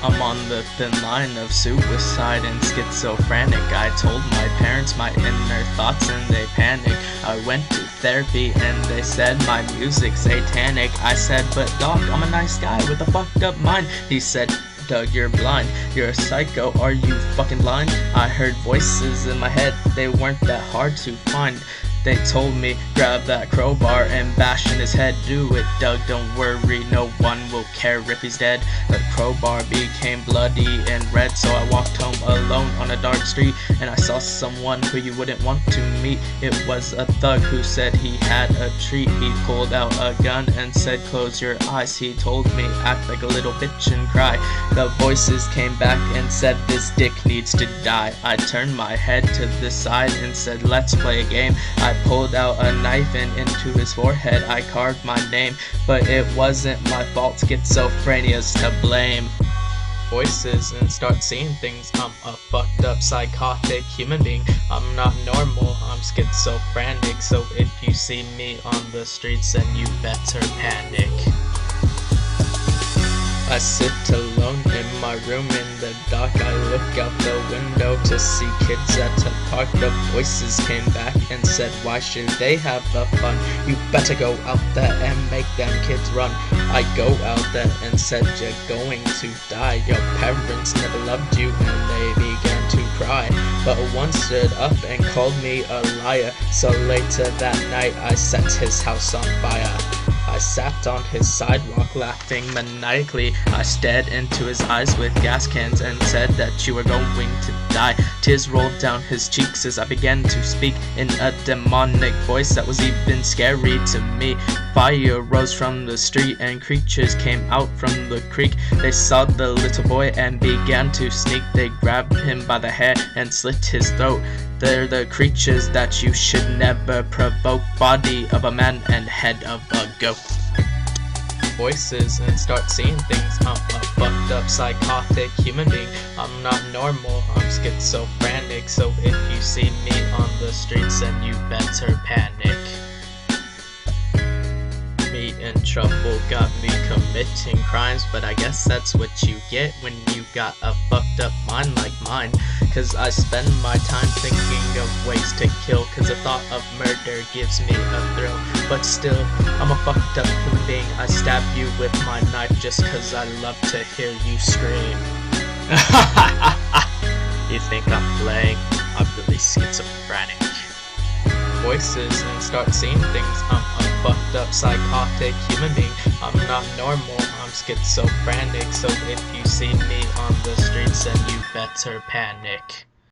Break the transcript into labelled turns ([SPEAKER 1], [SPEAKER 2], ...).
[SPEAKER 1] I'm on the thin line of suicide and schizophrenic. I told my parents my inner thoughts and they panicked. I went to therapy and they said my music's satanic. I said, but doc, I'm a nice guy with a fucked up mind. He said, Doug, you're blind. You're a psycho. Are you fucking blind? I heard voices in my head. They weren't that hard to find. They told me, grab that crowbar and bash in his head. Do it, Doug, don't worry, no one will care if he's dead. The crowbar became bloody and red, so I walked home alone on a dark street, and I saw someone who you wouldn't want to meet. It was a thug who said he had a treat. He pulled out a gun and said, close your eyes. He told me, act like a little bitch and cry. The voices came back and said, this dick needs to die. I turned my head to the side and said, let's play a game. I pulled out a knife and into his forehead I carved my name, but it wasn't my fault, schizophrenia's to blame. Voices and start seeing things. I'm a fucked up psychotic human being. I'm not normal, I'm schizophrenic. So if you see me on the streets then you better panic. I sit alone in my room in the dark. I look out the window to see kids at the park. The voices came back and said, why should they have the fun? You better go out there and make them kids run. I go out there and said, you're going to die. Your parents never loved you and they began to cry. But one stood up and called me a liar. So later that night I set his house on fire. I sat on his sidewalk laughing maniacally. I stared into his eyes with gas cans and said that you were going to die. Tears rolled down his cheeks as I began to speak in a demonic voice that was even scary to me. Fire rose from the street and creatures came out from the creek. They saw the little boy and began to sneak. They grabbed him by the hair and slit his throat. They're the creatures that you should never provoke. Body of a man and head of a goat. Voices and start seeing things. I'm a fucked up psychotic human being. I'm not normal, I'm schizophrenic. So if you see me on the streets then you better panic. Me in trouble got me committing crimes, but I guess that's what you get when you got a fucked up mind like mine. Cause I spend my time thinking of ways to kill, cause the thought of murder gives me a thrill. But still, I'm a fucked up human being. I stab you with my knife just cause I love to hear you scream. You think I'm playing? I'm really schizophrenic. Voices and start seeing things. I'm a fucked up psychotic human being. I'm not normal, I'm schizophrenic. So if you see me on the streets then you better panic.